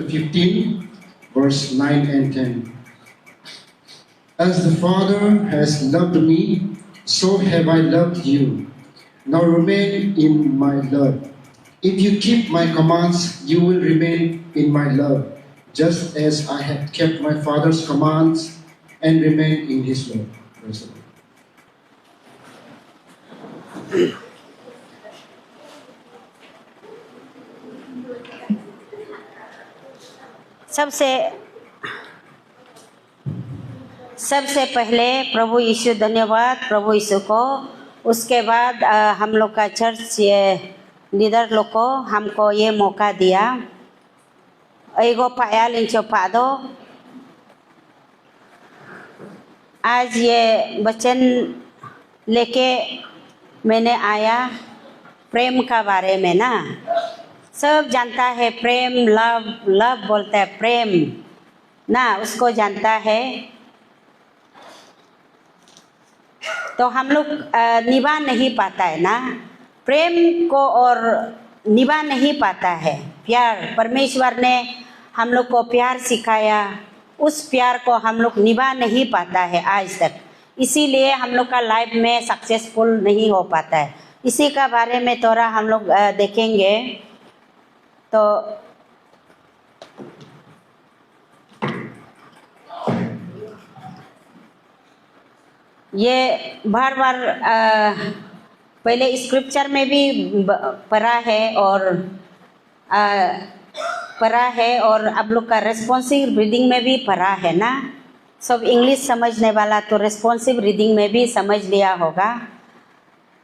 15, verse 9 and 10. As the Father has loved me, so have I loved you. Now remain in my love. If you keep my commands, you will remain in my love, just as I have kept my Father's commands and remain in his love. Praise the Lord. सबसे पहले प्रभु यीशु धन्यवाद प्रभु यीशु को। उसके बाद हम लोग का church ये लीडर लोग को हमको ये मौका दिया। एगो पाया लिंचो पादो आज ये वचन लेके मैंने आया प्रेम का बारे में ना। सब जानता है प्रेम, लव लव बोलता है प्रेम ना, उसको जानता है। तो हम लोग निभा नहीं पाता है ना प्रेम को, और निभा नहीं पाता है प्यार। परमेश्वर ने हम लोग को प्यार सिखाया, उस प्यार को हम लोग निभा नहीं पाता है आज तक। इसीलिए हम लोग का लाइफ में सक्सेसफुल नहीं हो पाता है। इसी का बारे में थोड़ा हम लोग देखेंगे। तो ये बार बार पहले स्क्रिप्चर में भी पढ़ा है और आप लोग का रेस्पॉन्सिव रीडिंग में भी पढ़ा है ना। सब इंग्लिश समझने वाला तो रेस्पॉन्सिव रीडिंग में भी समझ लिया होगा।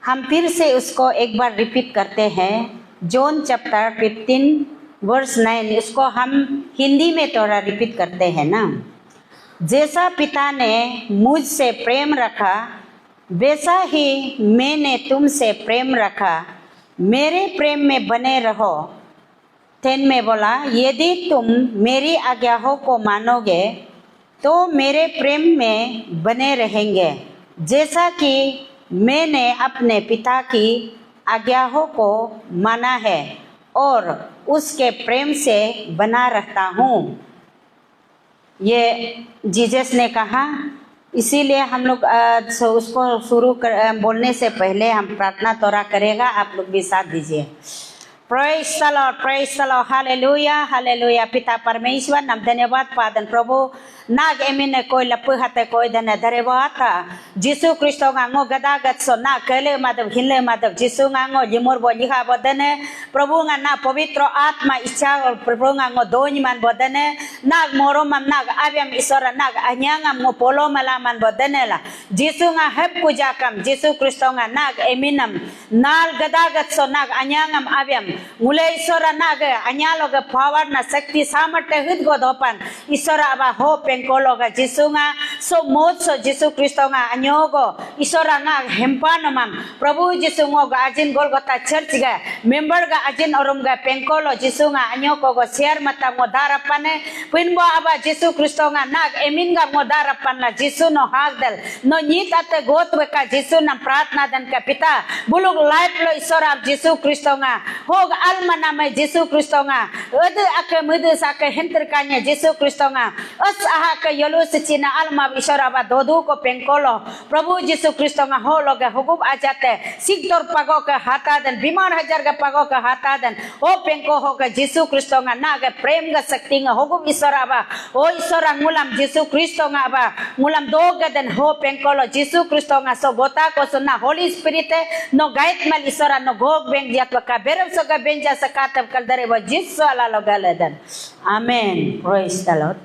हम फिर से उसको एक बार रिपीट करते हैं। जॉन चैप्टर 15 वर्स 9, उसको हम हिंदी में थोड़ा रिपीट करते हैं ना। जैसा पिता ने मुझसे प्रेम रखा वैसा ही मैंने तुमसे प्रेम रखा, मेरे प्रेम में बने रहो। 10 में बोला, यदि तुम मेरी आज्ञाओं को मानोगे तो मेरे प्रेम में बने रहेंगे, जैसा कि मैंने अपने पिता की आज्ञाओं को माना है और उसके प्रेम से बना रहता हूँ। ये जीसस ने कहा। इसीलिए हम लोग उसको शुरू बोलने से पहले हम प्रार्थना तोरा करेगा। आप लोग भी साथ दीजिए। Praise the Lord, hallelujah hallelujah. पिता परमेश्वर नाम धन्यवाद पादन प्रभु नाग एमिने कोई लपु हते कोई धन्य धन्यवाद था जीसु क्रिस्तो गांगो गदागत सो ना केले माधव हिले माधव जीसु गांगो जिमुर बो लिखा बदने प्रभु ना पवित्र आत्मा इच्छा और प्रभु गांगो दोन मान बदने नाग मोरो मम नाग आव्यम ईश्वर नाग अन्यांगम मो पोलो मला मान बदने ला जीसु गा हेप कुजाकम जीसु क्रिस्तो गा नाग एमिनम नाल गदागत सो नाग अन्यांगम आव्यम मुले ईश्वर नाग अन्यालो ग पावर ना शक्ति सामर्थ्य हित गो दोपन ईश्वर आबा हो पेंकोलोगा जीसुंगा सो मोद सो जीसु क्रिस्तोंगा अन्योगो ईश्वरांगा हेम्पानमम प्रभु जीसुंगो गा अजिन गोलगोता चर्च गा मेंबर गा अजिन ओरुम गा पेंकोलो जीसुंगा अन्योको गो शेयर मता मोदारपने पिनबो आबा जीसु क्रिस्तोंगा नाग एमिन गा मोदारपन ला जीसु नो हागदल नो नीत अते गोत बेका जीसु ना प्रार्थना दन का पिता बुलुग लाइफ लो ईश्वर आप जीसु क्रिस्तोंगा होग almana mai Jesu Kristonga ode ake mudus ake henterkanya Jesu Kristonga os aha ke yolu secina alma isora ba dodu ko pengkolo Prabhu Jesu Kristonga ho loge hugub ajate sigdor pago ke hata dan bimar hajar ke pago ke hata dan o pengko ho ke Jesu Kristonga na ke prem ke sakti nga hugub isora ba o isora ngulam Jesu Kristonga ba ngulam doge dan ho pengkolo Jesu Kristonga so bota ko so na Holy Spirit no guide mal isora no gog beng diat ka berem so ka benja sakatab kaldare wa Jesu ala logaledan amen. Praise the Lord.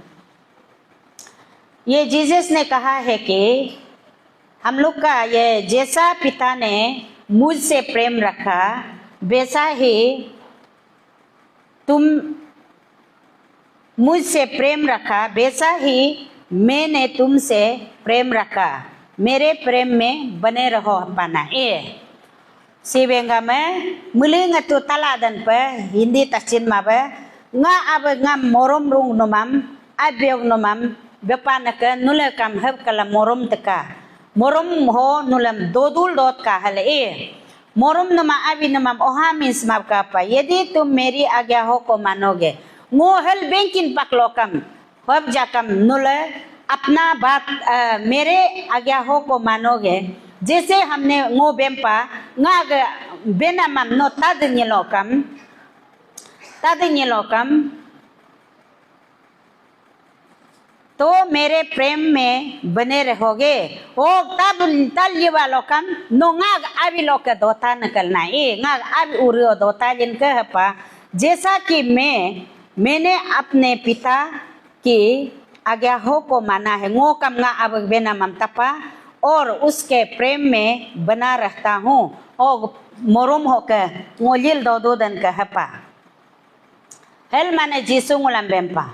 ये Jesus ने कहा है कि हम लोग का ये जैसा पिता ने मुझसे प्रेम रखा वैसा ही तुम मुझसे प्रेम रखा वैसा ही मैंने तुमसे प्रेम रखा, मेरे प्रेम में बने रहो पाना। ये सिवेंगा में मुलिंग तु तलादन पे हिंदी तचिन माबे nga abe nga morom rung nomam abyog nomam bepanaka nulakam heb kala morom teka morom ho nulam dodul dot ka hale e morom nama abi namam oha means map ka pa यदि तुम मेरी आज्ञाओं को मानोगे ngô hel benkin paklokam hop jakam nule अपना बात मेरे आज्ञा हो को मानोगे जैसे हमने ngô bempa ngag benamam no tadnyelokam तो मेरे प्रेम में बने रहोगे ओ तल ये वालों कम नो ngag अभी लोग का दोता निकलना ngag अभी उरियो दोता जिनके हपा जैसा कि मैंने अपने पिता की आज्ञा हो को माना है ngô कम nga अब बेना ममतापा और उसके प्रेम में बना रहता हूँ और मोरुम होकर ngolil दो दन का हपा हेल माने जीसु ngulam bempa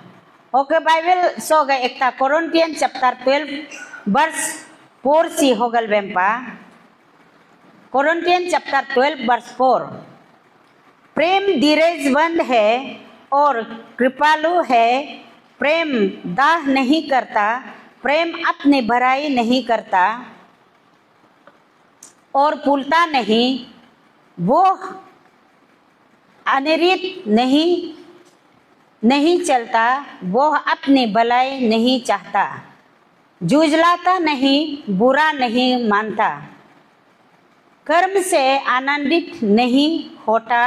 ओके बाइबल सोगा एकता कोरिन्थियन चैप्टर 12 वर्स 4 सी होगल बेम्पा कोरिन्थियन चैप्टर 12 वर्स 4 प्रेम धीरजवंत है और कृपालु है प्रेम दाह नहीं करता प्रेम अपनी भलाई नहीं करता और भूलता नहीं वो अनिरीत नहीं चलता वो अपनी भलाई नहीं चाहता जुझलाता नहीं बुरा नहीं मानता कर्म से आनंदित नहीं होता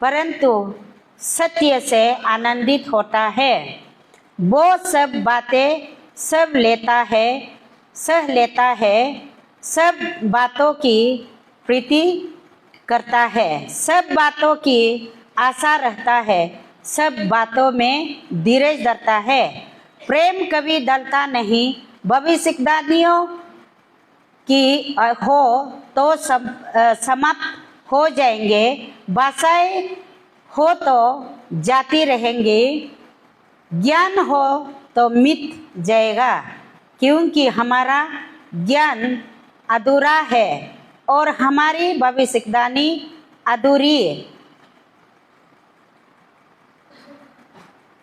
परंतु सत्य से आनंदित होता है वो सब बातें सब लेता है सह लेता है सब बातों की प्रीति करता है सब बातों की आशा रहता है सब बातों में धीरज धरता है प्रेम कभी डलता नहीं भविष्यवाणियों की हो तो सब समाप्त हो जाएंगे भाषाएं हो तो जाती रहेंगी ज्ञान हो तो मिट जाएगा क्योंकि हमारा ज्ञान अधूरा है और हमारी भविष्यवाणी अधूरी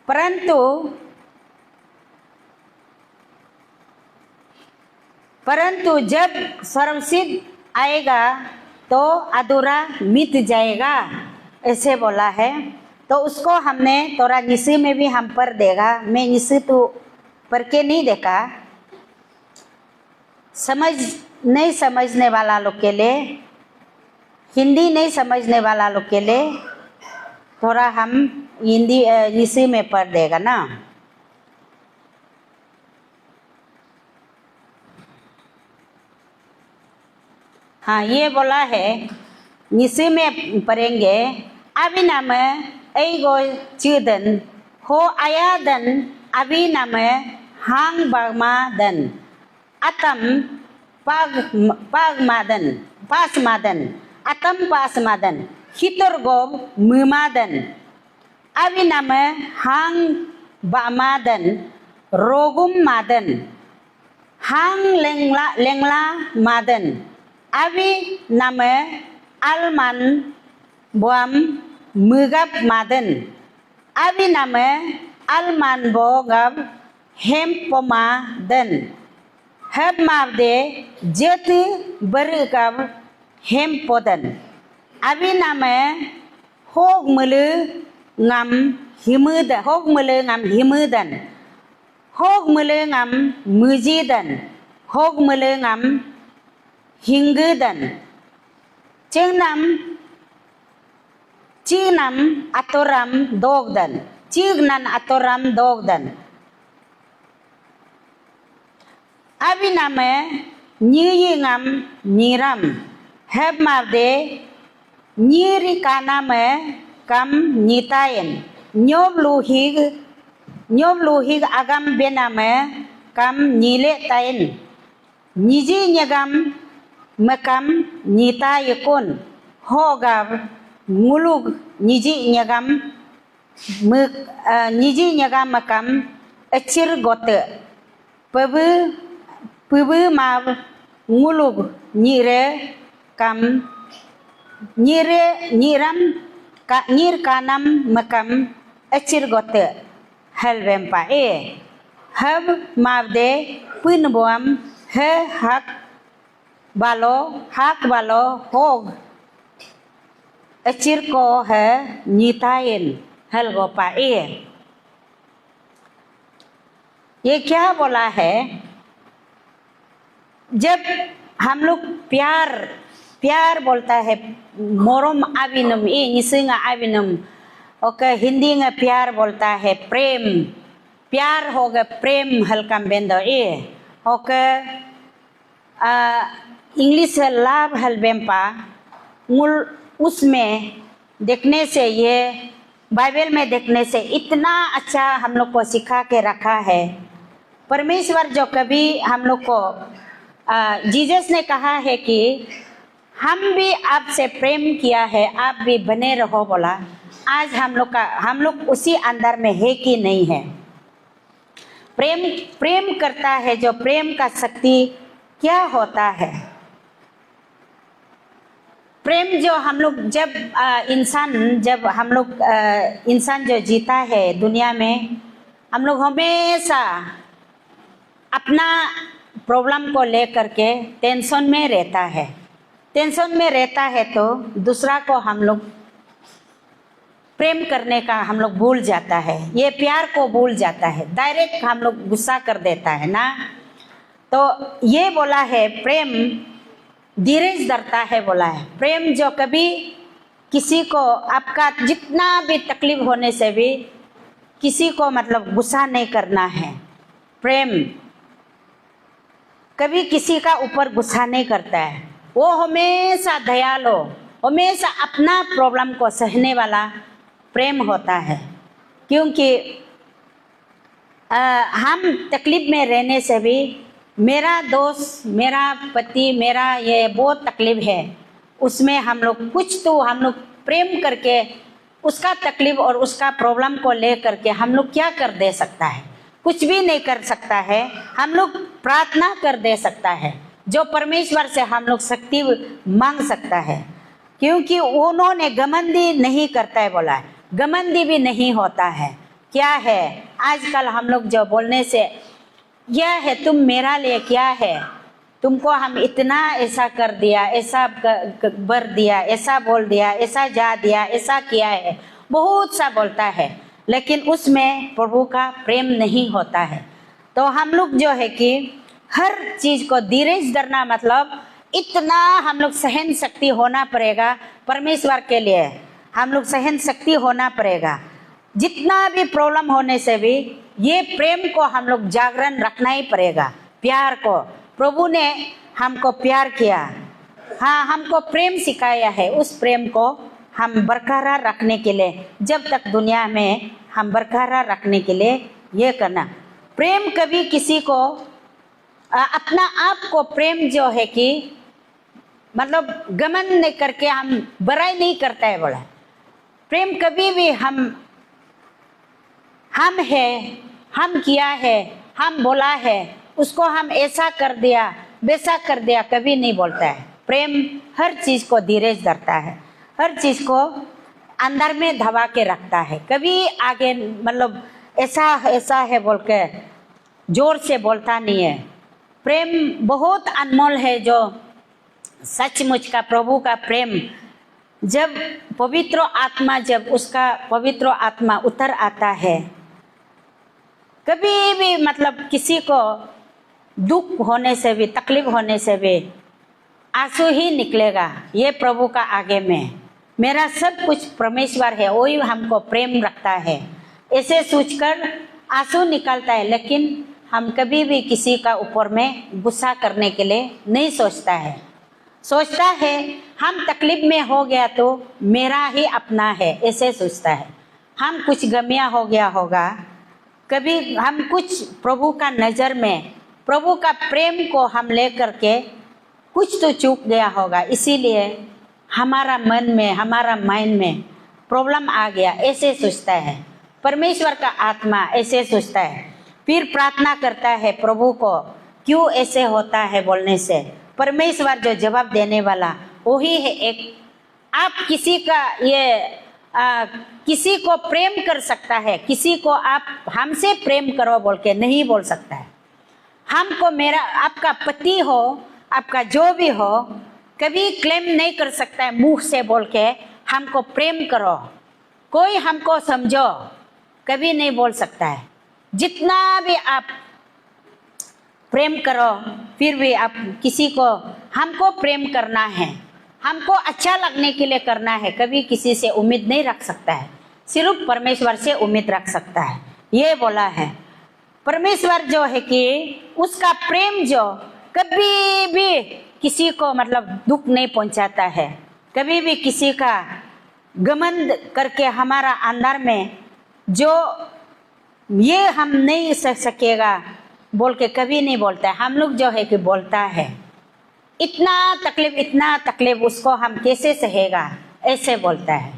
परंतु जब सर्वसिद्ध आएगा तो अधूरा मिट जाएगा ऐसे बोला है तो उसको हमने तोरा निसी में भी हम पर देगा मैं निसी तो पर के नहीं देखा नहीं समझने वाला लोग के लिए हिंदी नहीं समझने वाला लोग के लिए थोड़ा हम हिंदी निसी में पढ़ देगा ना हाँ ये बोला है निसी में पढ़ेंगे अभी नाम एगो चीदन हो आयादन अभी नाम हांग बागमादन अतम पासमादन अतम पासमादन हितरगो मुमादन अभी नाम हांग बामादन रोगुम मादन हांग लेंगला मादन अभी नाम अलमान बुआम मुगब मादन अभी नाम अलमान बोगब हेम पोमादन हब मावदे जत बरगब हेम पोदन अभी नाम होग मुलु ngam himudan hog mulu ngam himudan hog mulu ngam mujidan hog mulu ngam hingudan cingnam atoram dogdan cignan atoram dogdan abi name nyi ngam niram heb mavde nyiri kaname kam nyitain nyom luhig agam bename kam nyile tain nyiji nyagam makam nyita yakun hogab ngulug nyiji nyagam makam acir gote pubu mav ngulug nyire kam nyiram nyir kanam makam acir gote halvempa hab mavde pun boam he hak balo hog acir ko he nyitain हल गोपा ये क्या बोला है? जब हम लोग प्यार बोलता है, मोरम आविनम ये निसंगा आविनम, ओके हिंदी में प्यार बोलता है प्रेम, प्यार होगा प्रेम हल्कम बेंदो ये, ओके इंग्लिश लाभ हल बेम्पा मूल उसमें देखने से, ये बाइबल में देखने से इतना अच्छा हम लोग को सिखा के रखा है। परमेश्वर जो कभी हम लोग को जीसस ने कहा है कि हम भी आपसे प्रेम किया है, आप भी बने रहो बोला। आज हम लोग उसी अंदर में है कि नहीं है? प्रेम करता है जो, प्रेम का शक्ति क्या होता है? प्रेम जो हम लोग जब इंसान जो जीता है दुनिया में, हम लोग हमेशा अपना प्रॉब्लम को लेकर के टेंशन में रहता है। टेंशन में रहता है तो दूसरा को हम लोग प्रेम करने का हम लोग भूल जाता है, ये प्यार को भूल जाता है, डायरेक्ट हम लोग गुस्सा कर देता है ना। तो ये बोला है प्रेम धीरज धरता है बोला है। प्रेम जो कभी किसी को आपका जितना भी तकलीफ होने से भी किसी को मतलब गुस्सा नहीं करना है। प्रेम कभी किसी का ऊपर गुस्सा नहीं करता है, वो हमेशा दयालु, हमेशा अपना प्रॉब्लम को सहने वाला प्रेम होता है। क्योंकि हम तकलीफ में रहने से भी, मेरा दोस्त, मेरा पति, मेरा ये बहुत तकलीफ है, उसमें हम लोग कुछ तो हम लोग प्रेम करके उसका तकलीफ और उसका प्रॉब्लम को ले करके हम लोग क्या कर दे सकता है? कुछ भी नहीं कर सकता है। हम लोग प्रार्थना कर दे सकता है, जो परमेश्वर से हम लोग शक्ति मांग सकता है। क्योंकि उन्होंने घमंडी नहीं करता है बोला है, घमंडी भी नहीं होता है। क्या है आजकल हम लोग जो बोलने से, यह है तुम मेरा लिए क्या है, तुमको हम इतना ऐसा कर दिया, ऐसा बर दिया, ऐसा बोल दिया, ऐसा जा दिया, ऐसा किया है, बहुत सा बोलता है, लेकिन उसमें प्रभु का प्रेम नहीं होता है। तो हम लोग जो है कि हर चीज को धीरज धरना, मतलब इतना हम लोग सहन शक्ति होना पड़ेगा परमेश्वर के लिए, हम लोग सहन शक्ति होना पड़ेगा। जितना भी प्रॉब्लम होने से भी ये प्रेम को हम लोग जागरण रखना ही पड़ेगा। प्यार को, प्रभु ने हमको प्यार किया, हाँ हमको प्रेम सिखाया है, उस प्रेम को हम बरकरार रखने के लिए, जब तक दुनिया में हम बरकरार रखने के लिए ये करना। प्रेम कभी किसी को अपना आप को प्रेम जो है कि मतलब गमन नहीं करके हम बुराई नहीं करता है बोला। प्रेम कभी भी हम है, हम किया है, हम बोला है, उसको हम ऐसा कर दिया, वैसा कर दिया, कभी नहीं बोलता है। प्रेम हर चीज को धीरज धरता है, हर चीज को अंदर में दबा के रखता है, कभी आगे मतलब ऐसा है बोल के जोर से बोलता नहीं है। प्रेम बहुत अनमोल है, जो सचमुच का प्रभु का प्रेम, जब पवित्र आत्मा, जब उसका पवित्र आत्मा उतर आता है, कभी भी मतलब किसी को दुख होने से भी, तकलीफ होने से भी आंसू ही निकलेगा। ये प्रभु का आगे में मेरा सब कुछ परमेश्वर है, वही हमको प्रेम रखता है, ऐसे सोचकर आंसू निकलता है। लेकिन हम कभी भी किसी का ऊपर में गुस्सा करने के लिए नहीं सोचता है। सोचता है हम तकलीफ में हो गया तो मेरा ही अपना है, ऐसे सोचता है। हम कुछ गमिया हो गया होगा, कभी हम कुछ प्रभु का नज़र में, प्रभु का प्रेम को हम ले करके कुछ तो चूक गया होगा, इसीलिए हमारा मन में, हमारा माइंड में प्रॉब्लम आ गया, ऐसे सोचता है। परमेश्वर का आत्मा ऐसे सोचता है, फिर प्रार्थना करता है प्रभु को, क्यों ऐसे होता है बोलने से परमेश्वर जो जवाब देने वाला वही है। एक आप किसी का ये किसी को प्रेम कर सकता है, किसी को आप हमसे प्रेम करो बोल के नहीं बोल सकता है। हमको मेरा, आपका पति हो, आपका जो भी हो, कभी क्लेम नहीं कर सकता है मुंह से बोल के हमको प्रेम करो। कोई हमको समझो कभी नहीं बोल सकता है। जितना भी आप प्रेम करो फिर भी आप किसी को, हमको प्रेम करना है, हमको अच्छा लगने के लिए करना है, कभी किसी से उम्मीद नहीं रख सकता है, सिर्फ परमेश्वर से उम्मीद रख सकता है। ये बोला है परमेश्वर जो है कि उसका प्रेम जो कभी भी किसी को मतलब दुख नहीं पहुंचाता है, कभी भी किसी का घमंड करके हमारा अंदर में जो ये हम नहीं सह सकेगा बोल के कभी नहीं बोलता है। हम लोग जो है कि बोलता है इतना तकलीफ उसको हम कैसे सहेगा, ऐसे बोलता है।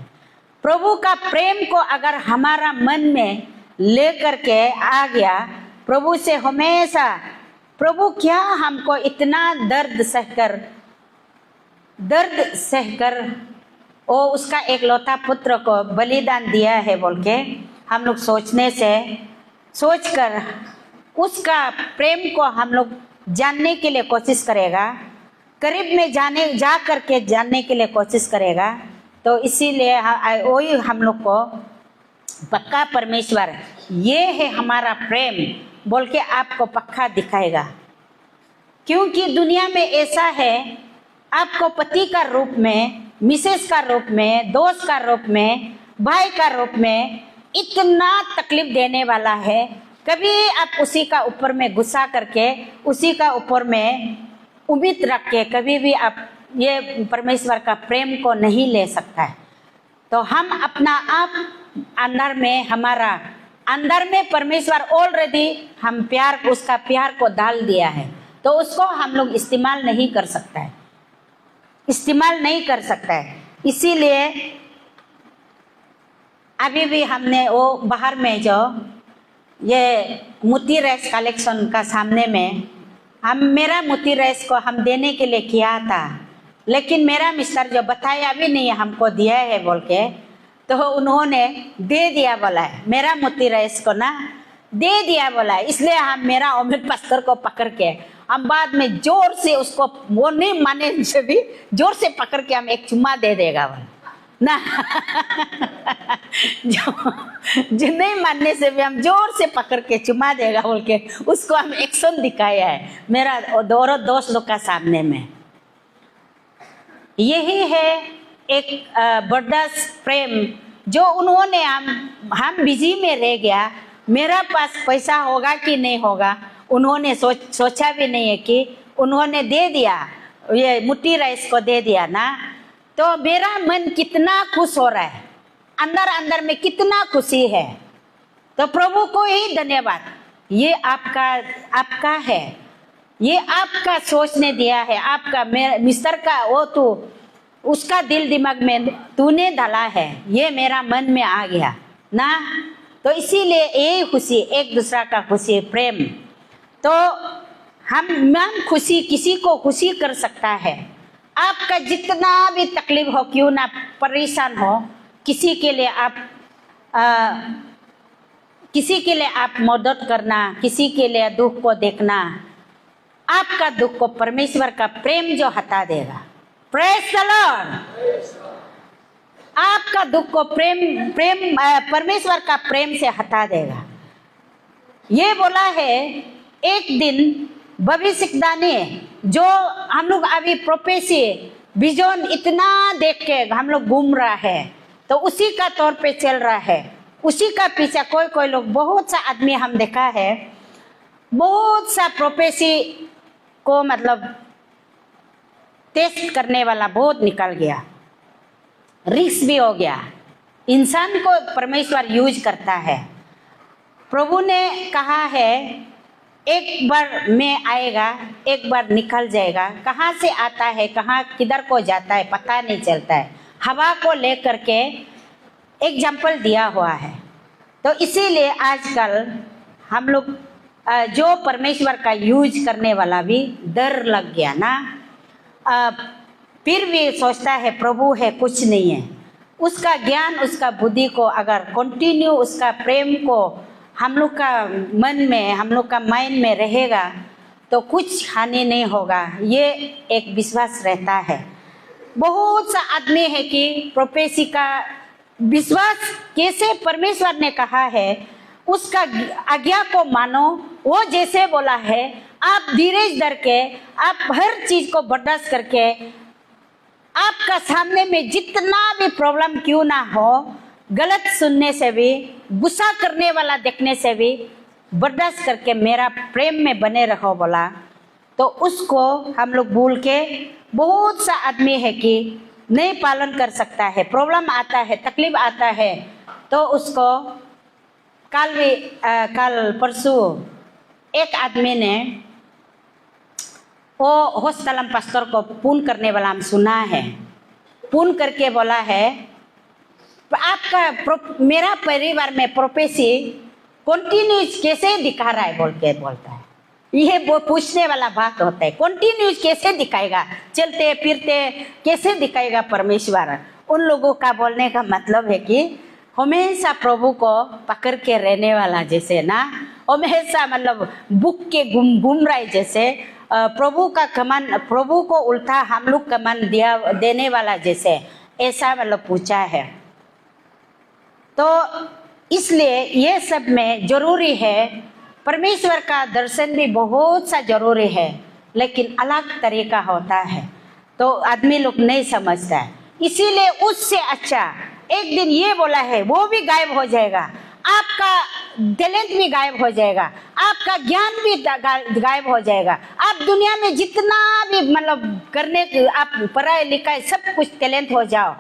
प्रभु का प्रेम को अगर हमारा मन में लेकर के आ गया, प्रभु से हमेशा प्रभु क्या हमको इतना दर्द सहकर वो उसका एक लौता पुत्र को बलिदान दिया है बोल के हम लोग सोचकर उसका प्रेम को हम लोग जानने के लिए कोशिश करेगा, करीब में जा करके जानने के लिए कोशिश करेगा। तो इसीलिए वही हम लोग को पक्का परमेश्वर ये है हमारा प्रेम बोल के आपको पक्का दिखाएगा। क्योंकि दुनिया में ऐसा है, आपको पति का रूप में, मिसेस का रूप में, दोस्त का रूप में, भाई का रूप में इतना तकलीफ देने वाला है, कभी आप उसी का ऊपर में गुस्सा करके उसी का ऊपर में उम्मीद रख के कभी भी आप ये परमेश्वर का प्रेम को नहीं ले सकता है। तो हम अपना आप हमारा अंदर में परमेश्वर ऑलरेडी हम उसका प्यार को डाल दिया है, तो उसको हम लोग इस्तेमाल नहीं कर सकता है। इसीलिए अभी भी हमने वो बाहर में जो ये मोती राइस कलेक्शन का सामने में मेरा मोती राइस को हम देने के लिए किया था, लेकिन मेरा मिस्टर जो बताया भी नहीं हमको दिया है बोल के, तो उन्होंने दे दिया बोला है, मेरा मोती राइस को ना दे दिया बोला है। इसलिए हम मेरा ओमित पास्टर को पकड़ के हम बाद में जोर से उसको, वो नहीं माने से भी जोर से पकड़ के हम एक चुम्मा दे देगा बोला ना जो नहीं मानने से भी हम जोर से पकड़ के चुम्मा देगा बोल के उसको हम एक्शन दिखाया है मेरा दोनों दोस्त लोग का सामने में। यही है एक बड़ा प्रेम जो उन्होंने हम बिजी में रह गया, मेरा पास पैसा होगा कि नहीं होगा उन्होंने सोचा भी नहीं है कि उन्होंने दे दिया, ये मोती राइस को दे दिया ना, तो मेरा मन कितना खुश हो रहा है, अंदर में कितना खुशी है। तो प्रभु को ही धन्यवाद, ये आपका है, ये आपका सोचने दिया है, आपका मिस्टर का वो तो उसका दिल दिमाग में तूने डाला है, ये मेरा मन में आ गया ना। तो इसीलिए यही खुशी, एक दूसरा का खुशी, प्रेम। तो हम खुशी किसी को खुशी कर सकता है। आपका जितना भी तकलीफ हो क्यों ना, परेशान हो, किसी के लिए आप मदद करना, किसी के लिए दुख को देखना, आपका दुख को परमेश्वर का प्रेम जो हटा देगा। Praise the Lord. आपका दुख को परमेश्वर का प्रेम से हटा देगा। ये बोला है एक दिन भविष्यवाणी जो हम लोग अभी प्रोफेसी विजन इतना देख के हम लोग घूम रहा है, तो उसी का तौर पे चल रहा है, उसी का पीछे कोई लोग, बहुत सा आदमी हम देखा है, बहुत सा प्रोफेसी को मतलब टेस्ट करने वाला बहुत निकल गया, रिस्क भी हो गया। इंसान को परमेश्वर यूज करता है। प्रभु ने कहा है एक बार में आएगा, एक बार निकल जाएगा। कहाँ से आता है, कहाँ किधर को जाता है पता नहीं चलता है। हवा को लेकर के एग्जाम्पल दिया हुआ है। तो इसीलिए आजकल हम लोग जो परमेश्वर का यूज करने वाला भी डर लग गया ना, फिर भी सोचता है प्रभु है, कुछ नहीं है। उसका ज्ञान, उसका बुद्धि को अगर कंटिन्यू उसका प्रेम को हम लोग का मन में, हम लोग का माइंड में रहेगा तो कुछ हानि नहीं होगा, ये एक विश्वास रहता है। बहुत सा आदमी है कि प्रोफेसी का विश्वास कैसे परमेश्वर ने कहा है उसका आज्ञा को मानो, वो जैसे बोला है आप धीरज धर के, आप हर चीज को बर्दाश्त करके, आपका सामने में जितना भी प्रॉब्लम क्यों ना हो, गलत सुनने से भी, गुस्सा करने वाला देखने से भी बर्दाश्त करके मेरा प्रेम में बने रहो बोला, तो उसको हम लोग भूल के, बहुत सा आदमी है कि नहीं पालन कर सकता है, प्रॉब्लम आता है, तकलीफ आता है, तो उसको कल परसों एक आदमी ने वो होस्टलम पास्टर को पूर्ण करने वाला हम सुना है, पूर्ण करके बोला है आपका मेरा परिवार में प्रोफेसी कंटिन्यूज कैसे दिखा रहा है बोल के बोलता है। ये वो पूछने वाला बात होता है, कंटिन्यूज कैसे दिखाएगा, चलते फिरते कैसे दिखाएगा परमेश्वर। उन लोगों का बोलने का मतलब है कि हमेशा प्रभु को पकड़ के रहने वाला जैसे ना, हमेशा मतलब बुक के घूम रहा है जैसे, प्रभु का कमान, प्रभु को उल्टा हम लोग कमान दिया देने वाला जैसे, ऐसा मतलब पूछा है। तो इसलिए ये सब में जरूरी है, परमेश्वर का दर्शन भी बहुत सा जरूरी है, लेकिन अलग तरीका होता है तो आदमी लोग नहीं समझता है। इसीलिए उससे अच्छा एक दिन ये बोला है वो भी गायब हो जाएगा, आपका टैलेंट भी गायब हो जाएगा, आपका ज्ञान भी गायब हो जाएगा, आप दुनिया में जितना भी मतलब करने, आप पढ़ाई लिखाई सब कुछ टैलेंट हो जाओ,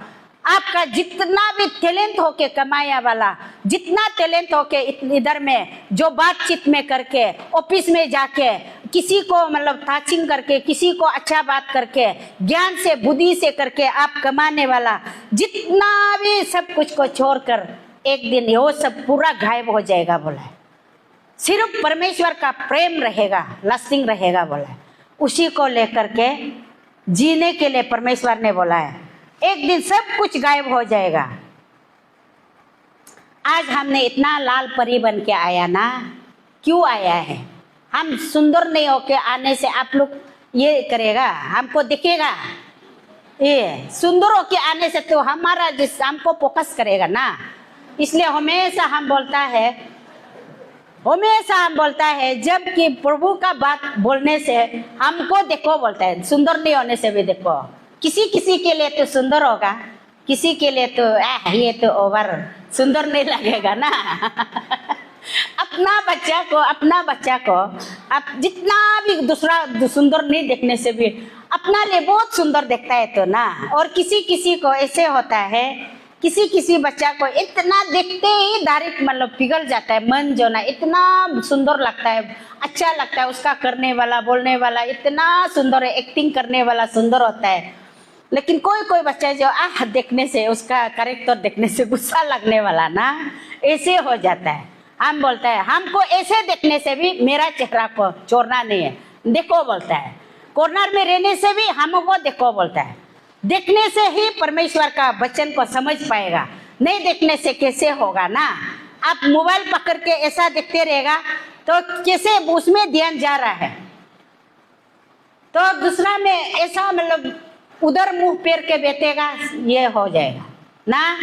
आपका जितना भी टैलेंट होके कमाया वाला, जितना टैलेंट होके इधर में जो बातचीत में करके, ऑफिस में जाके किसी को मतलब टाचिंग करके, किसी को अच्छा बात करके, ज्ञान से बुद्धि से करके आप कमाने वाला, जितना भी सब कुछ को छोड़कर एक दिन वो सब पूरा गायब हो जाएगा बोला है। सिर्फ परमेश्वर का प्रेम रहेगा, लास्टिंग रहेगा बोला है। उसी को लेकर के जीने के लिए परमेश्वर ने बोला है, एक दिन सब कुछ गायब हो जाएगा। आज हमने इतना लाल परी बन के आया ना, क्यों आया है? हम सुंदर नहीं होके आने से आप लोग ये करेगा, हमको दिखेगा, ये सुंदर होके आने से तो हमारा जिस हमको फोकस करेगा ना। इसलिए हमेशा हम बोलता है जबकि प्रभु का बात बोलने से हमको देखो बोलता है, सुंदर नहीं होने से भी देखो। किसी के लिए तो सुंदर होगा, किसी के लिए तो ये तो ओवर सुंदर नहीं लगेगा ना। अपना बच्चा को आप जितना भी दूसरा सुंदर नहीं देखने से भी अपना लिए बहुत सुंदर देखता है तो ना। और किसी को ऐसे होता है, किसी बच्चा को इतना देखते ही डायरेक्ट मतलब पिघल जाता है मन जो ना, इतना सुंदर लगता है, अच्छा लगता है, उसका करने वाला बोलने वाला इतना सुंदर है, एक्टिंग करने वाला सुंदर होता है। लेकिन कोई बच्चा जो देखने से, उसका कैरेक्टर देखने से गुस्सा लगने वाला ना, ऐसे हो जाता है। हम बोलता है हमको ऐसे देखने से भी मेरा चेहरा को छोड़ना नहीं है, देखो बोलता है, कॉर्नर में रहने से भी हमको देखो बोलता है। देखने से ही परमेश्वर का वचन को समझ पाएगा, नहीं देखने से कैसे होगा ना। आप मोबाइल पकड़ के ऐसा देखते रहेगा तो कैसे उसमें ध्यान जा रहा है, तो दूसरा में ऐसा मतलब उधर मुंह फेर के बैठेगा, ये हो जाएगा ना।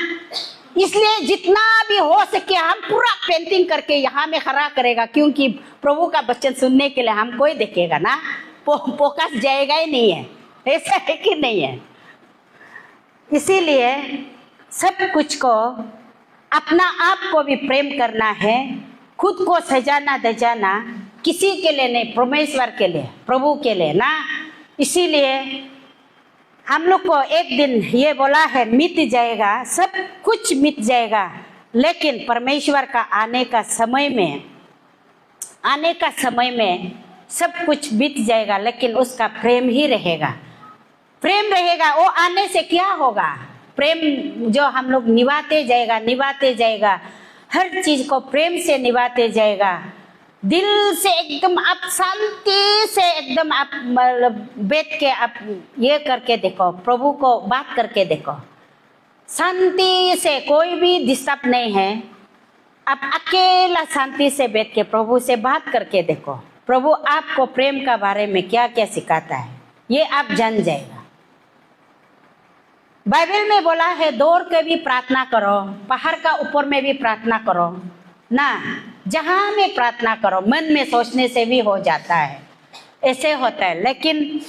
इसलिए जितना भी हो सके हम पूरा पेंटिंग करके यहाँ में खड़ा करेगा, क्योंकि प्रभु का वचन सुनने के लिए हमको ही देखेगा ना, फोकस जाएगा ही नहीं है, ऐसा है कि नहीं है। इसीलिए सब कुछ को अपना आप को भी प्रेम करना है, खुद को सजाना दजाना किसी के लिए नहीं, परमेश्वर के लिए, प्रभु के लिए ना। इसीलिए हम लोग को एक दिन ये बोला है मिट जाएगा, सब कुछ मिट जाएगा, लेकिन परमेश्वर का आने का समय में सब कुछ बीत जाएगा, लेकिन उसका प्रेम ही रहेगा। वो आने से क्या होगा? प्रेम जो हम लोग निभाते जाएगा, हर चीज को प्रेम से निभाते जाएगा, दिल से एकदम आप शांति से एकदम आप मतलब बैठ के आप ये करके देखो, प्रभु को बात करके देखो, शांति से, कोई भी डिस्टर्ब नहीं है, आप अकेला शांति से बैठ के प्रभु से बात करके देखो, प्रभु आपको प्रेम का बारे में क्या क्या सिखाता है, ये आप जान जाएगा। बाइबल में बोला है दौड़ के भी प्रार्थना करो, पहाड़ का ऊपर में भी प्रार्थना करो ना, जहां में प्रार्थना करो, मन में सोचने से भी हो जाता है, ऐसे होता है। लेकिन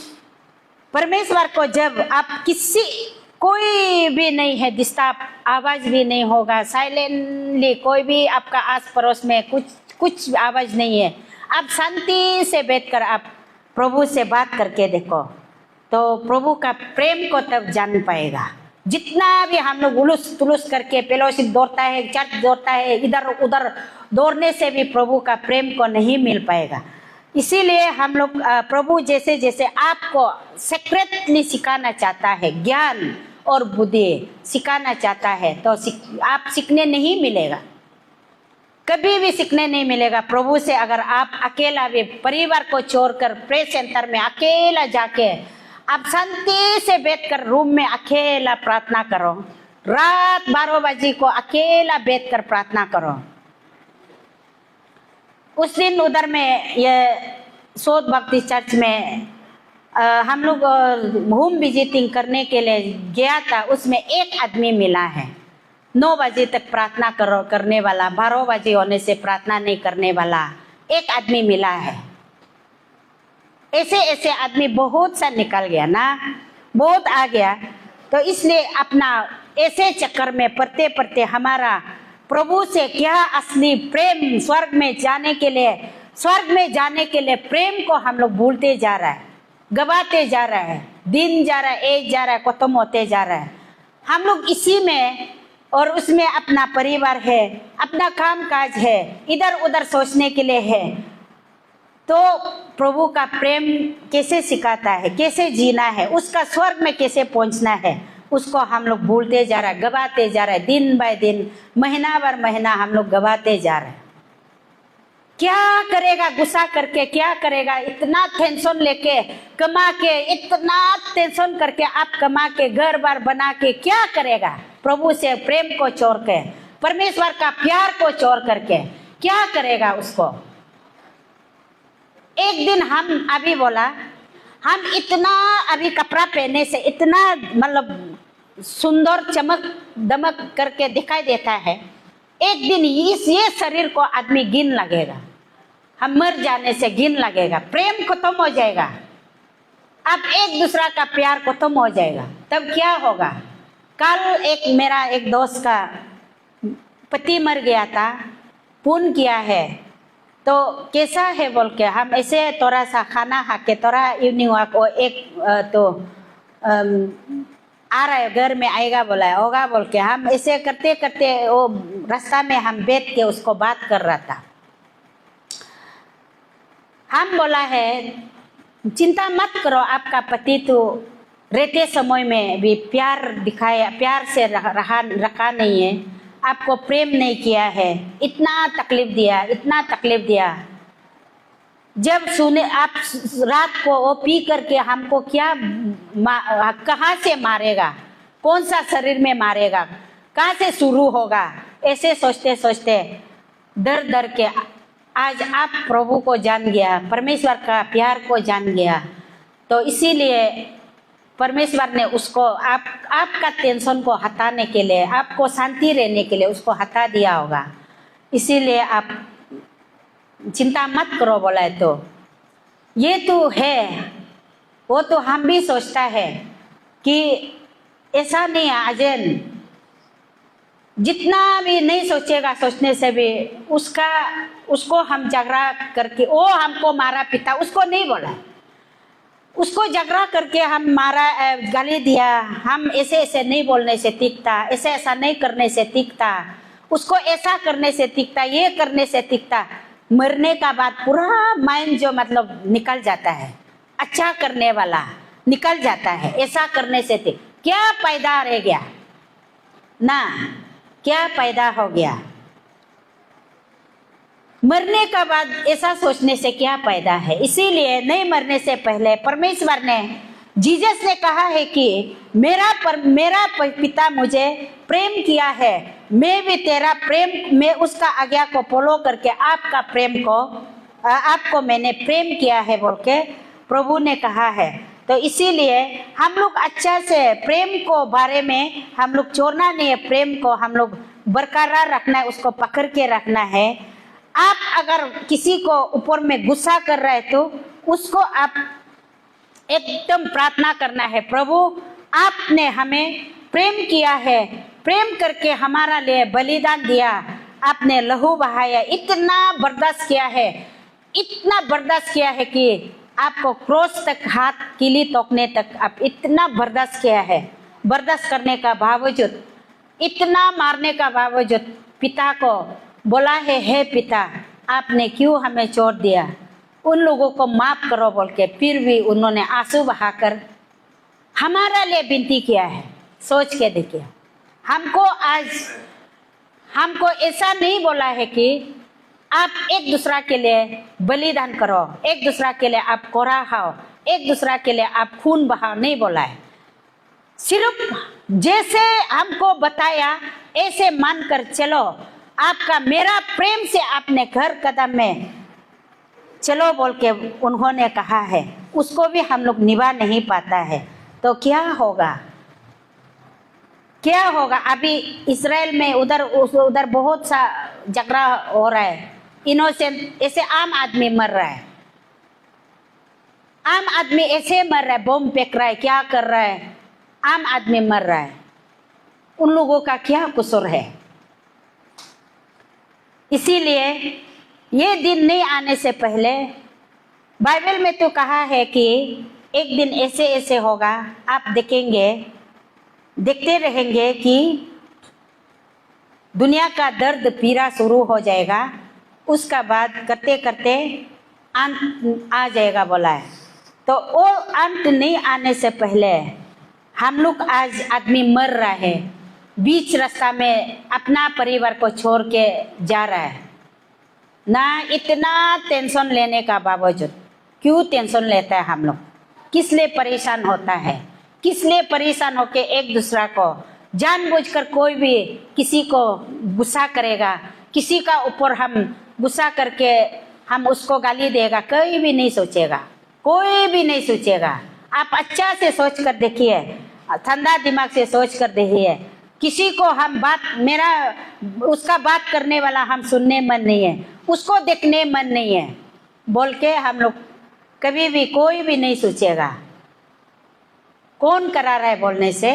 परमेश्वर को जब आप कोई भी नहीं है दिखता, आवाज भी नहीं होगा, साइलेंटली कोई भी आपका आस पड़ोस में कुछ आवाज नहीं है, आप शांति से बैठकर आप प्रभु से बात करके देखो, तो प्रभु का प्रेम को तब जान पाएगा। जितना भी हम लोग उलूस तुलूस करके फेलोशिप दौड़ता है, चर्च दौड़ता है, इधर उधर दौड़ने से भी प्रभु का प्रेम को नहीं मिल पाएगा। इसीलिए हम लोग प्रभु जैसे जैसे आपको सीक्रेटली सिखाना चाहता है, ज्ञान और बुद्धि सिखाना चाहता है, तो आप सीखने नहीं मिलेगा, कभी भी सीखने नहीं मिलेगा प्रभु से। अगर आप अकेला भी परिवार को छोड़कर प्रे सेंटर में अकेला जाके आप शांति से बैठकर रूम में अकेला प्रार्थना करो, रात 12 बजे को अकेला बैठकर प्रार्थना करो। उस दिन उधर में ये सोत भक्ति चर्च में हम लोग होम विजिटिंग करने के लिए गया था, उसमें एक आदमी मिला है 9 बजे तक प्रार्थना करने वाला, 12 बजे होने से प्रार्थना नहीं करने वाला एक आदमी मिला है। ऐसे ऐसे आदमी बहुत सा निकल गया ना, बहुत आ गया। तो इसलिए अपना ऐसे चक्कर में पढ़ते पढ़ते हमारा प्रभु से क्या असली प्रेम, स्वर्ग में जाने के लिए प्रेम को हम लोग भूलते जा रहा है, गवाते जा रहा है, दिन जा रहा है, एज जा रहा है, खत्म होते जा रहा है। हम लोग इसी में और उसमें अपना परिवार है, अपना काम काज है, इधर उधर सोचने के लिए है। तो प्रभु का प्रेम कैसे सिखाता है, कैसे जीना है, उसका स्वर्ग में कैसे पहुंचना है, उसको हम लोग भूलते जा रहा है, गवाते जा रहा है। दिन बाय दिन, महीना भर महीना हम लोग गवाते जा रहे हैं। क्या करेगा गुस्सा करके, क्या करेगा इतना टेंशन लेके कमा के, इतना टेंशन करके आप कमा के घर बार बना के क्या करेगा? प्रभु से प्रेम को छोड़ के, परमेश्वर का प्यार को छोड़ करके क्या करेगा उसको? एक दिन हम अभी बोला, हम इतना अभी कपड़ा पहनने से इतना मतलब सुंदर चमक दमक करके दिखाई देता है, एक दिन ये शरीर को आदमी गिन लगेगा, हम मर जाने से गिन लगेगा, प्रेम खत्म हो जाएगा, अब एक दूसरा का प्यार खत्म हो जाएगा, तब क्या होगा? कल मेरा एक दोस्त का पति मर गया था, पुण्य किया है, तो कैसा है बोल के हम ऐसे थोड़ा सा खाना खा के थोड़ा इवनिंग वॉक, वो एक तो आ रहा है घर में आएगा बोला है, होगा बोल के हम ऐसे करते करते वो रास्ता में हम बैठ के उसको बात कर रहा था। हम बोला है चिंता मत करो, आपका पति तो रहते समय में भी प्यार दिखाया, प्यार से रखा नहीं है, आपको प्रेम नहीं किया है, इतना तकलीफ दिया। जब सुने आप रात को वो पी करके हमको कहाँ से मारेगा, कौन सा शरीर में मारेगा, कहाँ से शुरू होगा, ऐसे सोचते सोचते डर के आज आप प्रभु को जान गया, परमेश्वर का प्यार को जान गया, तो इसीलिए परमेश्वर ने उसको आपका टेंशन को हटाने के लिए, आपको शांति रहने के लिए उसको हटा दिया होगा। इसीलिए आप चिंता मत करो बोला है। तो ये तो है, वो तो हम भी सोचता है कि ऐसा नहीं है अजय, जितना भी नहीं सोचेगा, सोचने से भी उसको हम झगड़ा करके, वो हमको मारा पिता, उसको नहीं बोला, उसको झगड़ा करके हम मारा, गाली दिया, हम ऐसे ऐसे नहीं बोलने से तीखता, ऐसे ऐसा नहीं करने से तीखता, उसको ऐसा करने से तीखता, ये करने से तीखता। मरने का बाद पूरा माइंड जो मतलब निकल जाता है, अच्छा करने वाला निकल जाता है, ऐसा करने से क्या पैदा रह गया ना, क्या पैदा हो गया? मरने का बाद ऐसा सोचने से क्या पैदा है? इसीलिए नहीं मरने से पहले परमेश्वर ने, जीसस ने कहा है कि मेरा पिता मुझे प्रेम किया है, मैं भी तेरा प्रेम, मैं उसका आज्ञा को फॉलो करके आपको मैंने प्रेम किया है बोल के प्रभु ने कहा है। तो इसीलिए हम लोग अच्छा से प्रेम को बारे में हम लोग छोड़ना नहीं है, प्रेम को हम लोग बरकरार रखना है, उसको पकड़ के रखना है। आप अगर किसी को ऊपर में गुस्सा कर रहे हैं तो उसको आप एकदम प्रार्थना करना है, प्रभु आपने हमें प्रेम किया है, प्रेम करके हमारा लिए बलिदान दिया, आपने लहू बहाया, इतना बर्दाश्त किया है, इतना बर्दाश्त किया है कि आपको क्रॉस तक हाथ कीली तोड़ने तक आप इतना बर्दाश्त किया है। बर्दाश्त करने का बावजूद, इतना मारने का बावजूद पिता को बोला है, हे पिता आपने क्यों हमें छोड़ दिया, उन लोगों को माफ करो बोल के, फिर भी उन्होंने आंसू बहाकर हमारा लिए विनती किया है। सोच के देखिए, हमको ऐसा नहीं बोला है कि आप एक दूसरा के लिए बलिदान करो, एक दूसरा के लिए आप कोरा खाओ, एक दूसरा के लिए आप खून बहाओ, नहीं बोला है। सिर्फ जैसे हमको बताया ऐसे मानकर चलो, आपका मेरा प्रेम से आपने घर कदम में चलो बोल के उन्होंने कहा है, उसको भी हम लोग निभा नहीं पाता है तो क्या होगा, क्या होगा। अभी इसराइल में उधर बहुत सा झगड़ा हो रहा है, इनोसेंट ऐसे आम आदमी मर रहा है, आम आदमी ऐसे मर रहा है, बम फेंक रहा है, क्या कर रहा है, आम आदमी मर रहा है, उन लोगों का क्या कसूर है। इसीलिए ये दिन नहीं आने से पहले बाइबल में तो कहा है कि एक दिन ऐसे ऐसे होगा, आप देखेंगे, देखते रहेंगे कि दुनिया का दर्द पीड़ा शुरू हो जाएगा, उसका बाद करते करते अंत आ जाएगा बोला है। तो वो अंत नहीं आने से पहले हम लोग आज आदमी मर रहा है, बीच रास्ता में अपना परिवार को छोड़ के जा रहा है, ना इतना टेंशन लेने का बावजूद क्यों टेंशन लेता है हम लोग, किस लिए परेशान होता है, किस लिए परेशान होके एक दूसरा को जानबूझकर कोई भी किसी को गुस्सा करेगा, किसी का ऊपर हम गुस्सा करके हम उसको गाली देगा, कोई भी नहीं सोचेगा, कोई भी नहीं सोचेगा। आप अच्छा से सोच कर देखिए, ठंडा दिमाग से सोच कर देखिए, किसी को हम बात मेरा उसका बात करने वाला हम सुनने मन नहीं है, उसको देखने मन नहीं है बोल के हम लोग कभी भी कोई भी नहीं सोचेगा। कौन करा रहा है बोलने से,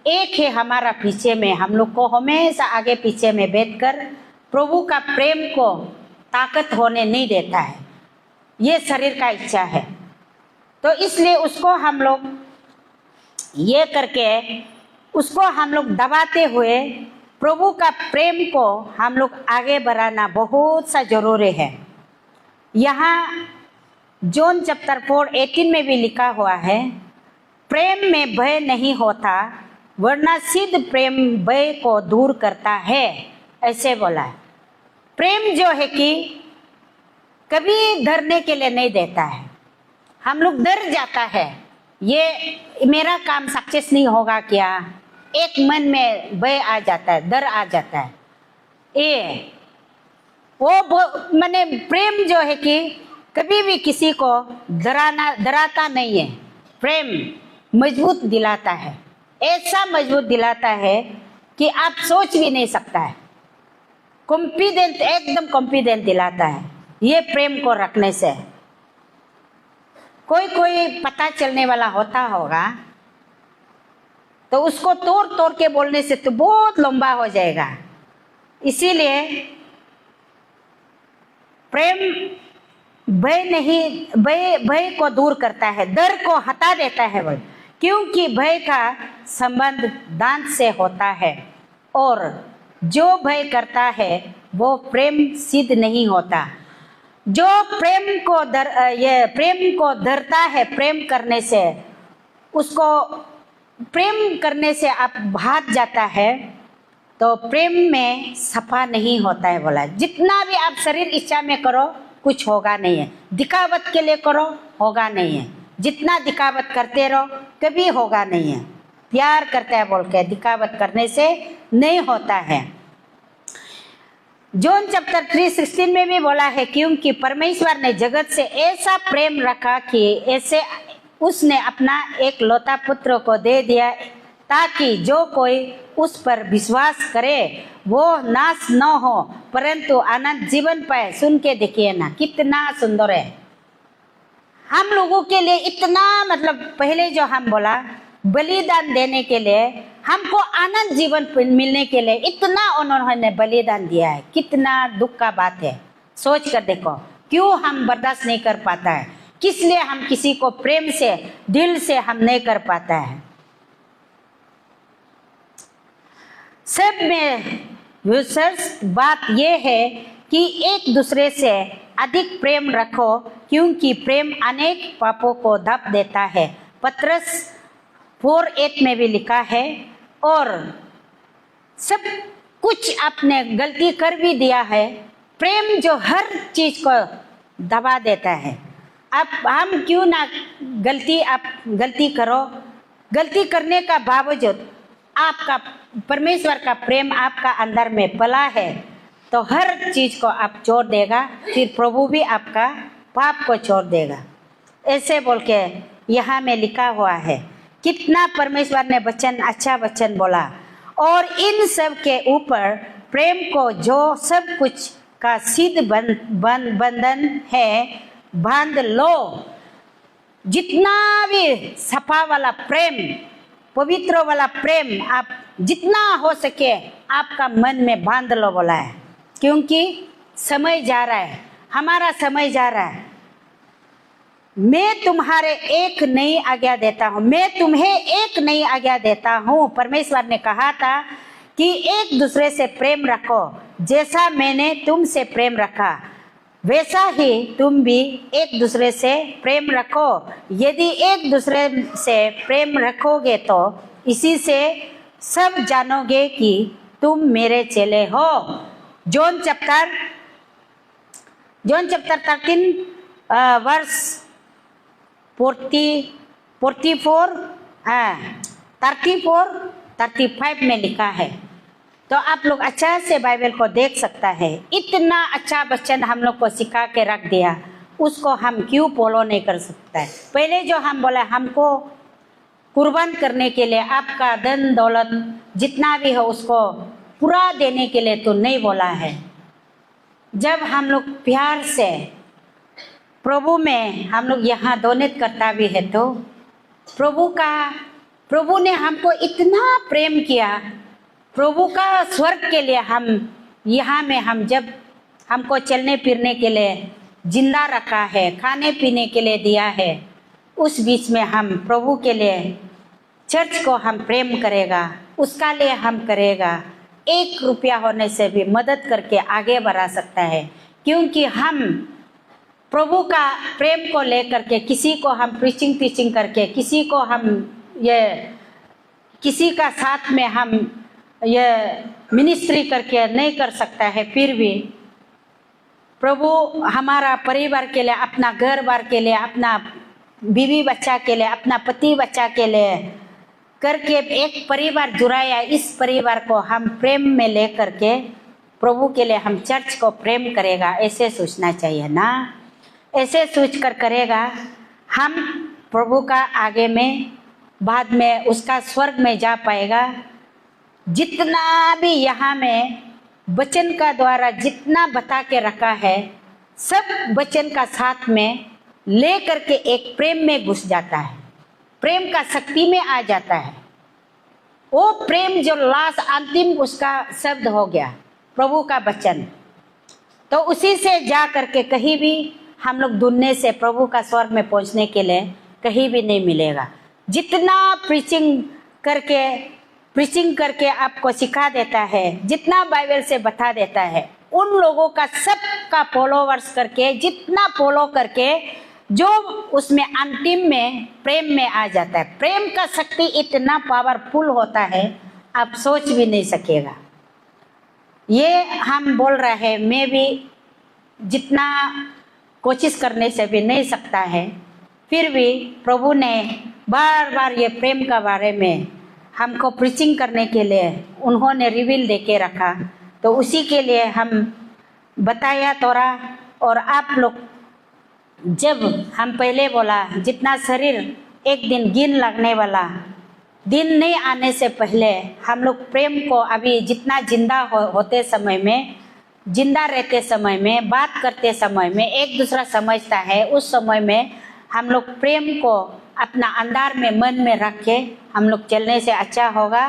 एक है हमारा पीछे में, हम लोग को हमेशा आगे पीछे में बैठकर प्रभु का प्रेम को ताकत होने नहीं देता है, ये शरीर का इच्छा है। तो इसलिए उसको हम लोग ये करके उसको हम लोग दबाते हुए प्रभु का प्रेम को हम लोग आगे बढ़ाना बहुत सा जरूरी है। यहाँ जॉन चैप्टर 4:18 में भी लिखा हुआ है, प्रेम में भय नहीं होता वरना सिद्ध प्रेम भय को दूर करता है, ऐसे बोला है। प्रेम जो है कि कभी डरने के लिए नहीं देता है। हम लोग डर जाता है, ये मेरा काम सक्सेस नहीं होगा क्या, एक मन में भय आ जाता है, डर आ जाता है। ये वो मैंने प्रेम जो है कि कभी भी किसी को डराता नहीं है, प्रेम मजबूत दिलाता है, ऐसा मजबूत दिलाता है कि आप सोच भी नहीं सकता है, कॉन्फिडेंट, एकदम कॉन्फिडेंट दिलाता है ये प्रेम को रखने से। कोई पता चलने वाला होता होगा तो उसको तोड़ तोड़ के बोलने से तो बहुत लंबा हो जाएगा। इसीलिए प्रेम भय को दूर करता है, डर को हटा देता है वो, क्योंकि भय का संबंध दांत से होता है और जो भय करता है वो प्रेम सिद्ध नहीं होता। जो प्रेम को डरता है, प्रेम करने से उसको प्रेम करने से आप भाग जाता है तो प्रेम में सफा नहीं होता है बोला। जितना भी आप शरीर इच्छा में करो कुछ होगा नहीं है, दिखावट के लिए करो होगा नहीं है, जितना दिखावट करते रहो कभी होगा नहीं है। प्यार करता है बोल के दिखावट करने से नहीं होता है। जॉन चैप्टर 3:16 में भी बोला है, क्योंकि परमेश्वर ने जगत से ऐसा प्रेम रखा कि ऐसे उसने अपना एक लौता पुत्र को दे दिया ताकि जो कोई उस पर विश्वास करे वो नाश न हो परंतु अनंत जीवन पाए। सुन के देखिए ना कितना सुंदर है। हम लोगों के लिए इतना मतलब पहले जो हम बोला बलिदान देने के लिए हमको अनंत जीवन मिलने के लिए इतना उन्होंने बलिदान दिया है। कितना दुख का बात है। सोच कर देखो क्यों हम बर्दाश्त नहीं कर पाता है, किस लिए हम किसी को प्रेम से दिल से हम नहीं कर पाता है। सब में विशेष बात यह है कि एक दूसरे से अधिक प्रेम रखो क्योंकि प्रेम अनेक पापों को ढक देता है। पत्रस 4:8 में भी लिखा है और सब कुछ आपने गलती कर भी दिया है, प्रेम जो हर चीज को दबा देता है। अब हम क्यों ना आप गलती करो, गलती करने का बावजूद आपका परमेश्वर का प्रेम आपका अंदर में पला है तो हर चीज को आप छोड़ देगा, फिर प्रभु भी आपका पाप को छोड़ देगा। ऐसे बोल के यहाँ में लिखा हुआ है। कितना परमेश्वर ने वचन अच्छा वचन बोला। और इन सब के ऊपर प्रेम को जो सब कुछ का सिद्ध बंधन है बांध लो। जितना भी सफा वाला प्रेम, पवित्र वाला प्रेम आप जितना हो सके आपका मन में बांध लो बोला है। क्योंकि समय जा रहा है, हमारा समय जा रहा है। मैं तुम्हारे एक नई आज्ञा देता हूँ, मैं तुम्हें एक नई आज्ञा देता हूँ। परमेश्वर ने कहा था कि एक दूसरे से प्रेम रखो, जैसा मैंने तुमसे प्रेम रखा वैसा ही तुम भी एक दूसरे से प्रेम रखो। यदि एक दूसरे से प्रेम रखोगे तो इसी से सब जानोगे कि तुम मेरे चेले हो। जॉन चैप्टर 13 वर्ष 35 में लिखा है। तो आप लोग अच्छा से बाइबल को देख सकता है। इतना अच्छा वचन हम लोग को सिखा के रख दिया, उसको हम क्यों फॉलो नहीं कर सकता है। पहले जो हम बोला हमको कुर्बान करने के लिए आपका धन दौलत जितना भी हो उसको पूरा देने के लिए तो नहीं बोला है। जब हम लोग प्यार से प्रभु में हम लोग यहाँ दोनित करता भी है तो प्रभु ने हमको इतना प्रेम किया। प्रभु का स्वर्ग के लिए हम यहाँ में हम जब हमको चलने फिरने के लिए जिंदा रखा है, खाने पीने के लिए दिया है, उस बीच में हम प्रभु के लिए चर्च को हम प्रेम करेगा, उसका लिए हम करेगा। 1 रुपया होने से भी मदद करके आगे बढ़ा सकता है। क्योंकि हम प्रभु का प्रेम को लेकर के किसी को हम प्रीचिंग करके किसी का साथ में हम ये मिनिस्ट्री करके नहीं कर सकता है। फिर भी प्रभु हमारा परिवार के लिए, अपना घर बार के लिए, अपना बीवी बच्चा के लिए, अपना पति बच्चा के लिए करके एक परिवार जुड़ाया। इस परिवार को हम प्रेम में ले करके प्रभु के लिए हम चर्च को प्रेम करेगा, ऐसे सोचना चाहिए ना। ऐसे सोच कर करेगा हम प्रभु का आगे में बाद में उसका स्वर्ग में जा पाएगा। जितना भी यहाँ में वचन का द्वारा जितना बता के रखा है सब वचन का साथ में ले करके एक प्रेम में घुस जाता है, प्रेम का शक्ति में आ जाता है। वो प्रेम जो लास्ट अंतिम उसका शब्द हो गया प्रभु का वचन, तो उसी से जा करके कहीं भी हम लोग ढूंढने से प्रभु का स्वर्ग में पहुंचने के लिए कहीं भी नहीं मिलेगा। जितना प्रीचिंग करके आपको सिखा देता है, जितना बाइबल से बता देता है, उन लोगों का सबका फॉलोवर्स करके जितना फॉलो करके जो उसमें अंतिम में प्रेम में आ जाता है। प्रेम का शक्ति इतना पावरफुल होता है आप सोच भी नहीं सकेगा। ये हम बोल रहे हैं, मैं भी जितना कोशिश करने से भी नहीं सकता है, फिर भी प्रभु ने बार बार ये प्रेम का बारे में हमको प्रीचिंग करने के लिए उन्होंने रिवील दे के रखा। तो उसी के लिए हम बताया तोरा। और आप लोग जब हम पहले बोला जितना शरीर एक दिन गिन लगने वाला दिन नहीं आने से पहले हम लोग प्रेम को अभी जितना जिंदा होते समय में, जिंदा रहते समय में, बात करते समय में एक दूसरा समझता है, उस समय में हम लोग प्रेम को अपना अंदर में मन में रख के हम लोग चलने से अच्छा होगा।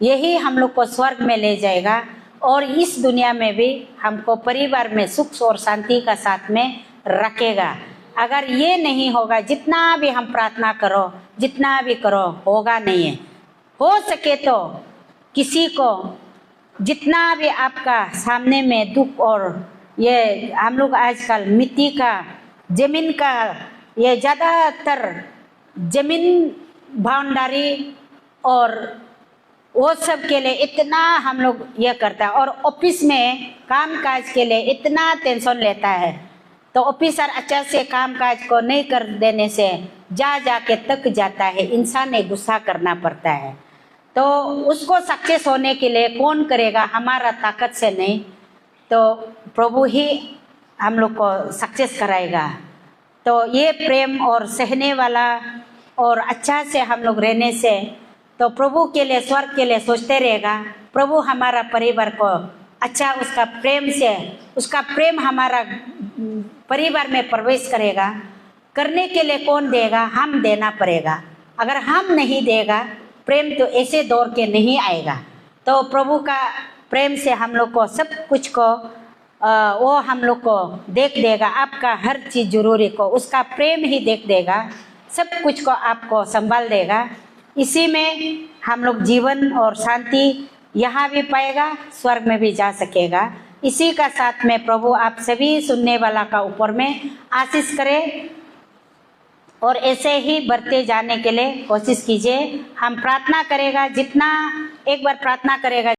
यही हम लोग को स्वर्ग में ले जाएगा और इस दुनिया में भी हमको परिवार में सुख और शांति का साथ में रखेगा। अगर ये नहीं होगा, जितना भी हम प्रार्थना करो, जितना भी करो, होगा नहीं है। हो सके तो किसी को जितना भी आपका सामने में दुख और ये हम लोग आजकल मिट्टी का, जमीन का, ये ज़्यादातर जमीन बाउंड्री और वो सब के लिए इतना हम लोग ये करता है और ऑफिस में काम काज के लिए इतना टेंशन लेता है, तो ऑफिसर अच्छा से काम काज को नहीं कर देने से जा के तक जाता है, इंसान ने गुस्सा करना पड़ता है। तो उसको सक्सेस होने के लिए कौन करेगा? हमारा ताकत से नहीं, तो प्रभु ही हम लोग को सक्सेस कराएगा। तो ये प्रेम और सहने वाला और अच्छा से हम लोग रहने से तो प्रभु के लिए, स्वर्ग के लिए सोचते रहेगा। प्रभु हमारा परिवार को अच्छा उसका प्रेम से, उसका प्रेम हमारा परिवार में प्रवेश करेगा। करने के लिए कौन देगा? हम देना पड़ेगा। अगर हम नहीं देगा प्रेम तो ऐसे दौड़ के नहीं आएगा। तो प्रभु का प्रेम से हम लोग को सब कुछ को वो हम लोग को देख देगा। आपका हर चीज़ जरूरी को उसका प्रेम ही देख देगा, सब कुछ को आपको संभाल देगा। इसी में हम लोग जीवन और शांति यहाँ भी पाएगा, स्वर्ग में भी जा सकेगा। इसी का साथ में प्रभु आप सभी सुनने वाला का ऊपर में आशीष करे और ऐसे ही बढ़ते जाने के लिए कोशिश कीजिए। हम प्रार्थना करेगा, जितना एक बार प्रार्थना करेगा